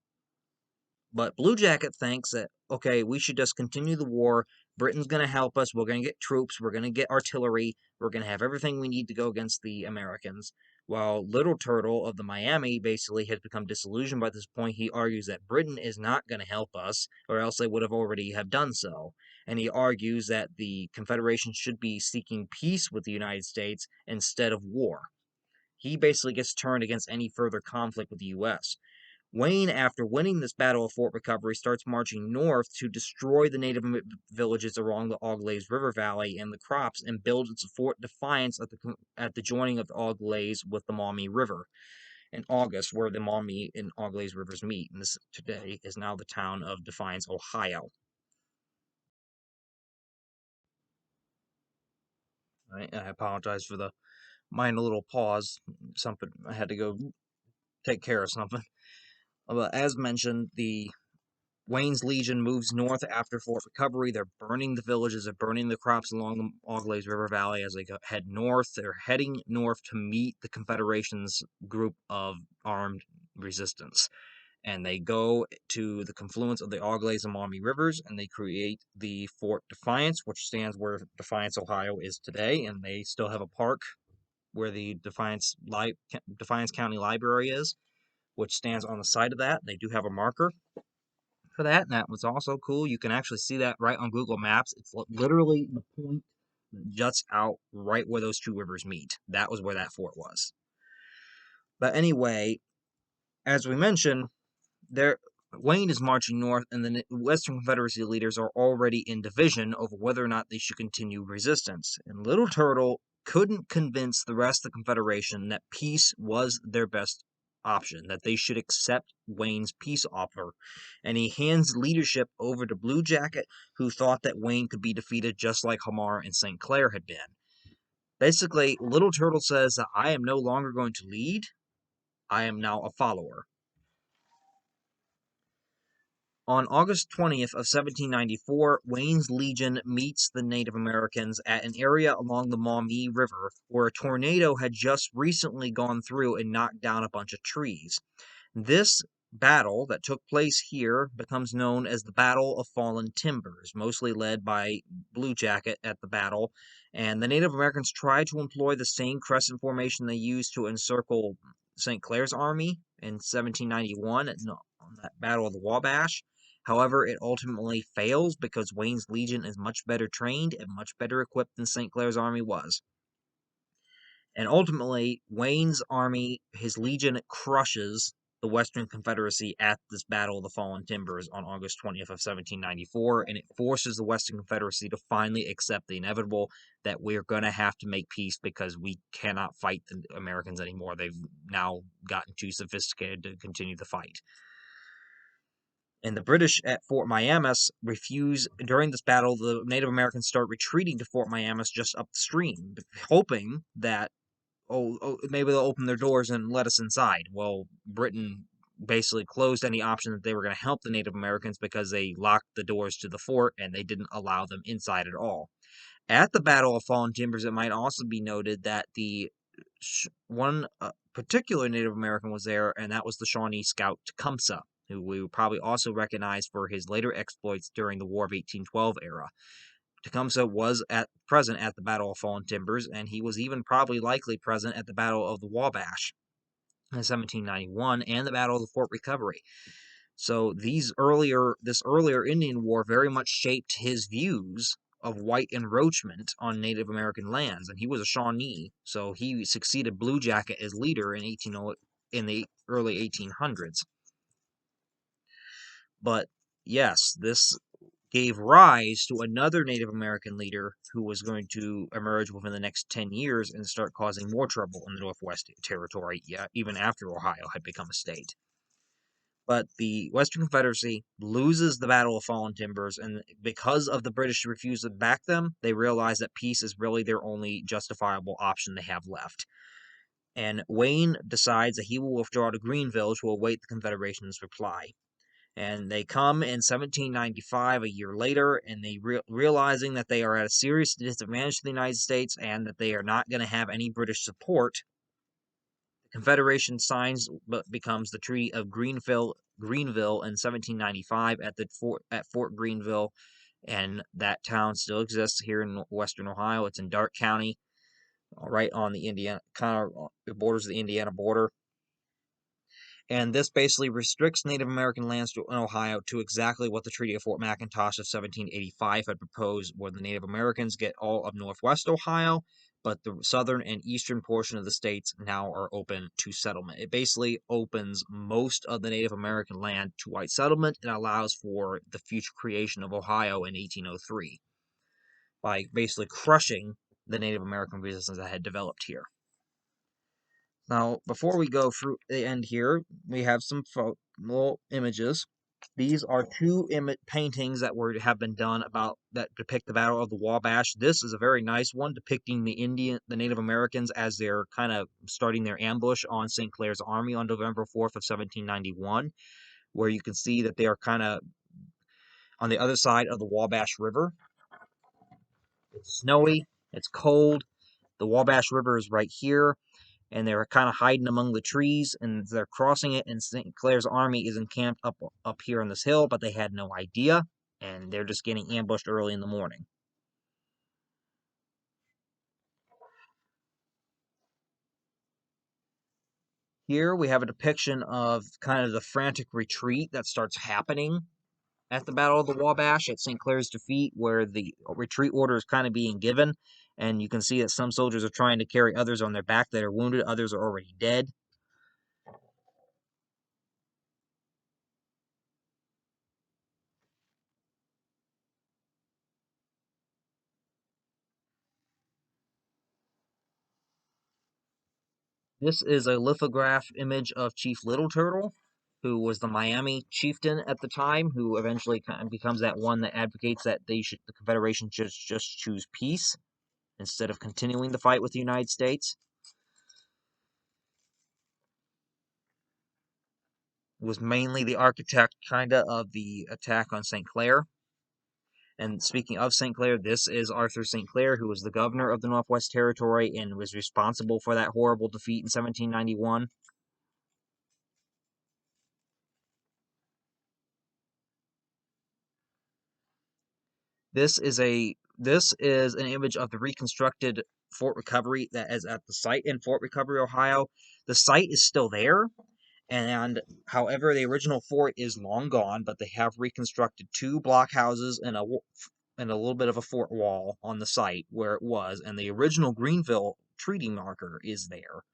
But Blue Jacket thinks that, okay, we should just continue the war. Britain's going to help us. We're going to get troops. We're going to get artillery. We're going to have everything we need to go against the Americans. While Little Turtle of the Miami basically has become disillusioned by this point. He argues that Britain is not going to help us, or else they would have already have done so. And he argues that the Confederation should be seeking peace with the United States instead of war. He basically gets turned against any further conflict with the U.S. Wayne, after winning this battle of Fort Recovery, starts marching north to destroy the native villages along the Auglaize River Valley and the crops, and builds its Fort Defiance at the joining of the Auglaize with the Maumee River in August, where the Maumee and Auglaize rivers meet. And this today is now the town of Defiance, Ohio. Right, I apologize for the minor little pause. Something I had to go take care of something. But as mentioned, the Wayne's Legion moves north after Fort Recovery. They're burning the villages, they're burning the crops along the Auglaize River Valley as they head north. They're heading north to meet the Confederation's group of armed resistance. And they go to the confluence of the Auglaize and Maumee rivers, and they create the Fort Defiance, which stands where Defiance, Ohio is today. And they still have a park where the Defiance County Library is, which stands on the side of that. They do have a marker for that, and that was also cool. You can actually see that right on Google Maps. It's literally the point that juts out right where those two rivers meet. That was where that fort was. But anyway, as we mentioned, Wayne is marching north, and the Western Confederacy leaders are already in division over whether or not they should continue resistance. And Little Turtle couldn't convince the rest of the Confederation that peace was their best option, that they should accept Wayne's peace offer. And he hands leadership over to Blue Jacket, who thought that Wayne could be defeated just like Hamar and Sinclair had been. Basically, Little Turtle says that I am no longer going to lead, I am now a follower. On August 20th of 1794, Wayne's Legion meets the Native Americans at an area along the Maumee River where a tornado had just recently gone through and knocked down a bunch of trees. This battle that took place here becomes known as the Battle of Fallen Timbers, mostly led by Blue Jacket at the battle, and the Native Americans tried to employ the same crescent formation they used to encircle Sinclair's army in 1791 on that Battle of the Wabash. However, it ultimately fails because Wayne's Legion is much better trained and much better equipped than Sinclair's army was. And ultimately, Wayne's army, his legion, crushes the Western Confederacy at this Battle of the Fallen Timbers on August 20th of 1794, and it forces the Western Confederacy to finally accept the inevitable that we're going to have to make peace because we cannot fight the Americans anymore. They've now gotten too sophisticated to continue the fight. And the British at Fort Miamis refuse. During this battle, the Native Americans start retreating to Fort Miamis just up the stream, hoping that maybe they'll open their doors and let us inside. Well, Britain basically closed any option that they were going to help the Native Americans because they locked the doors to the fort and they didn't allow them inside at all. At the Battle of Fallen Timbers, it might also be noted that the one particular Native American was there, and that was the Shawnee scout Tecumseh, who we would probably also recognize for his later exploits during the War of 1812 era. Tecumseh was present at the Battle of Fallen Timbers, and he was even probably likely present at the Battle of the Wabash in 1791 and the Battle of the Fort Recovery. So this earlier Indian War very much shaped his views of white encroachment on Native American lands, and he was a Shawnee, so he succeeded Blue Jacket as leader in the early 1800s. But yes, this gave rise to another Native American leader who was going to emerge within the next 10 years and start causing more trouble in the Northwest Territory, even after Ohio had become a state. But the Western Confederacy loses the Battle of Fallen Timbers, and because of the British refusal to back them, they realize that peace is really their only justifiable option they have left. And Wayne decides that he will withdraw to Greenville to await the Confederation's reply. And they come in 1795, a year later, and they realizing that they are at a serious disadvantage to the United States and that they are not going to have any British support. The Confederation signs but becomes the Treaty of Greenville in 1795 at Fort Greenville, and that town still exists here in western Ohio. It's in Darke County, right on the Indiana, kind of borders the Indiana border. And this basically restricts Native American lands in Ohio to exactly what the Treaty of Fort McIntosh of 1785 had proposed, where the Native Americans get all of northwest Ohio, but the southern and eastern portion of the states now are open to settlement. It basically opens most of the Native American land to white settlement and allows for the future creation of Ohio in 1803 by basically crushing the Native American resistance that had developed here. Now, before we go through the end here, we have some little images. These are two paintings that have been done that depict the Battle of the Wabash. This is a very nice one depicting the Native Americans as they're kind of starting their ambush on Sinclair's army on November 4th of 1791, where you can see that they are kind of on the other side of the Wabash River. It's snowy, it's cold. The Wabash River is right here, and they're kind of hiding among the trees, and they're crossing it, and Sinclair's army is encamped up here on this hill, but they had no idea, and they're just getting ambushed early in the morning. Here we have a depiction of kind of the frantic retreat that starts happening at the Battle of the Wabash at Sinclair's defeat, where the retreat order is kind of being given, and you can see that some soldiers are trying to carry others on their back that are wounded, others are already dead. This is a lithograph image of Chief Little Turtle, who was the Miami chieftain at the time, who eventually kind of becomes that one that advocates that the Confederation just choose peace instead of continuing the fight with the United States. was mainly the architect, kinda, of the attack on St. Clair. And speaking of St. Clair, this is Arthur St. Clair, who was the governor of the Northwest Territory and was responsible for that horrible defeat in 1791. This is an image of the reconstructed Fort Recovery that is at the site in Fort Recovery, Ohio. The site is still there, and however, the original fort is long gone, but they have reconstructed two blockhouses and a little bit of a fort wall on the site where it was, and the original Greenville Treaty marker is there,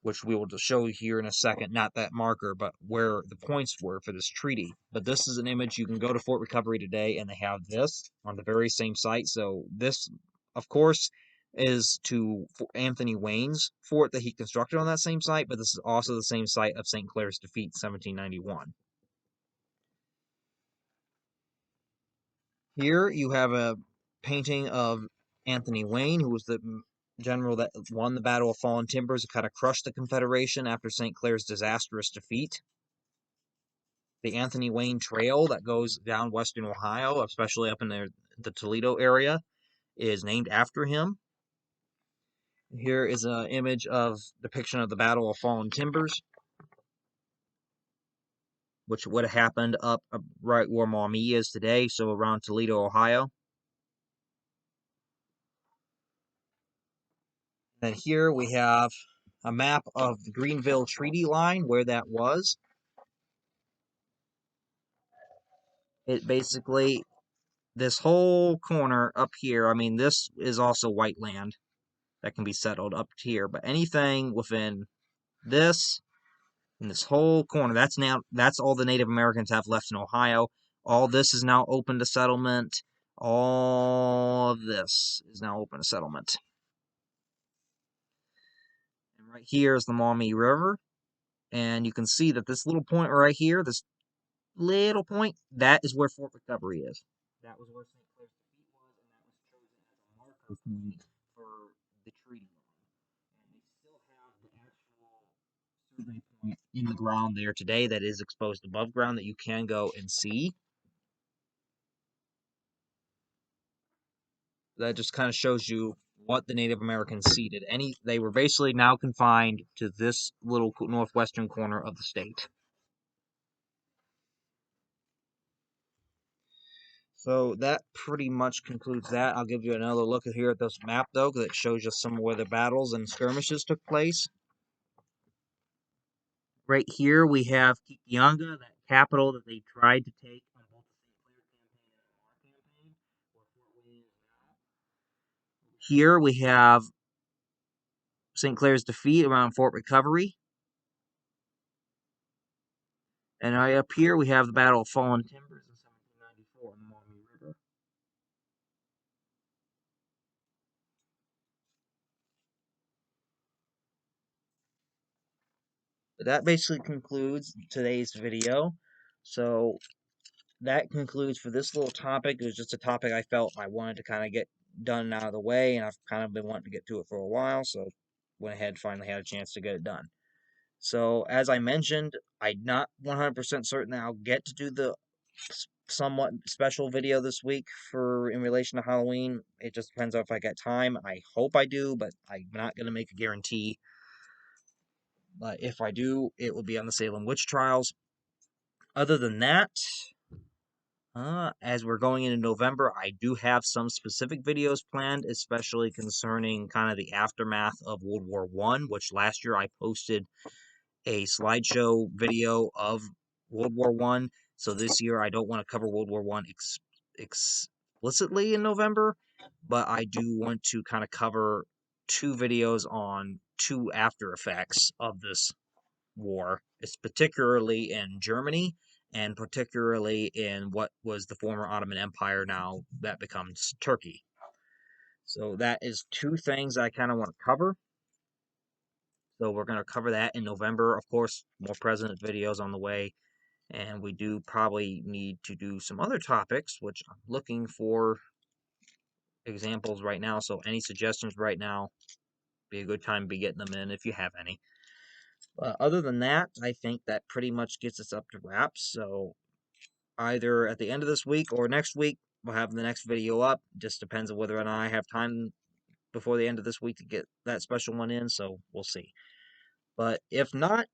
which we will just show you here in a second. Not that marker, but where the points were for this treaty. But this is an image. You can go to Fort Recovery today, and they have this on the very same site. So this, of course, is to Anthony Wayne's fort that he constructed on that same site, but this is also the same site of St. Clair's defeat in 1791. Here you have a painting of Anthony Wayne, who was the general that won the Battle of Fallen Timbers and kind of crushed the Confederation after St. Clair's disastrous defeat. The Anthony Wayne Trail that goes down western Ohio, especially up in the Toledo area, is named after him. Here is an image of depiction of the Battle of Fallen Timbers, which would have happened up right where Maumee is today, so around Toledo, Ohio. And here we have a map of the Greenville Treaty line, where that was. It basically, this whole corner up here, I mean, this is also white land that can be settled up here, but anything within this and this whole corner, that's all the Native Americans have left in Ohio. All this is now open to settlement. All of this is now open to settlement. And right here is the Maumee River. And you can see that this little point right here, this little point, that is where Fort Recovery is. That was where St. Clair's defeat was, and that was chosen as a marker point for the treaty line. And they still have the actual survey point in the ground there today that is exposed above ground that you can go and see. That just kind of shows you what the Native Americans ceded. They were basically now confined to this little northwestern corner of the state. So that pretty much concludes that. I'll give you another look here at this map, though, because it shows you some of where the battles and skirmishes took place. Right here we have Kikianga, that capital that they tried to take on both the St. Clair campaign and the Hamar campaign, where Fort Wayne is now. Here we have St. Clair's defeat around Fort Recovery. And right up here we have the Battle of Fallen Timbers in 1794 on the Maumee River. But that basically concludes today's video. So that concludes for this little topic. It was just a topic I felt I wanted to kind of get done out of the way, and I've kind of been wanting to get to it for a while, so went ahead, finally had a chance to get it done. So, as I mentioned, I'm not 100% certain that I'll get to do the somewhat special video this week in relation to Halloween. It just depends on if I get time. I hope I do, but I'm not going to make a guarantee. But if I do, it will be on the Salem witch trials. Other than that, as we're going into November, I do have some specific videos planned, especially concerning kind of the aftermath of World War I, which last year I posted a slideshow video of World War I. So this year I don't want to cover World War I explicitly in November, but I do want to kind of cover two videos on two after effects of this war. It's particularly in Germany and particularly in what was the former Ottoman Empire, now that becomes Turkey. So that is two things I kind of want to cover. So we're going to cover that in November. Of course, more president videos on the way. And we do probably need to do some other topics, which I'm looking for examples right now. So any suggestions right now, be a good time to be getting them in if you have any. Other than that, I think that pretty much gets us up to wraps. So either at the end of this week or next week, we'll have the next video up. Just depends on whether or not I have time before the end of this week to get that special one in. So we'll see. But if not,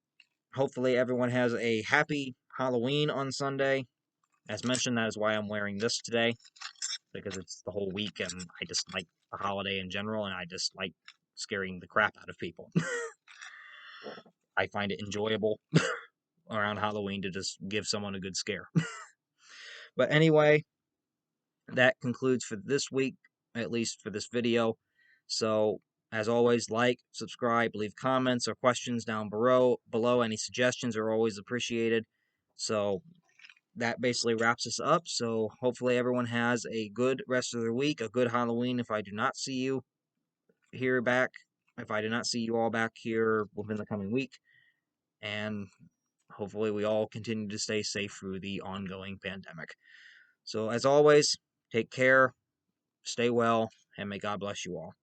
hopefully everyone has a happy Halloween on Sunday. As mentioned, that is why I'm wearing this today, because it's the whole week and I just like the holiday in general and I just like scaring the crap out of people. I find it enjoyable around Halloween to just give someone a good scare. But anyway, that concludes for this week, at least for this video. So, as always, like, subscribe, leave comments or questions down below. Any suggestions are always appreciated. So, that basically wraps us up. So, hopefully, everyone has a good rest of their week, a good Halloween if I do not see you here back, if I do not see you all back here within the coming week. And hopefully, we all continue to stay safe through the ongoing pandemic. So, as always, take care, stay well, and may God bless you all.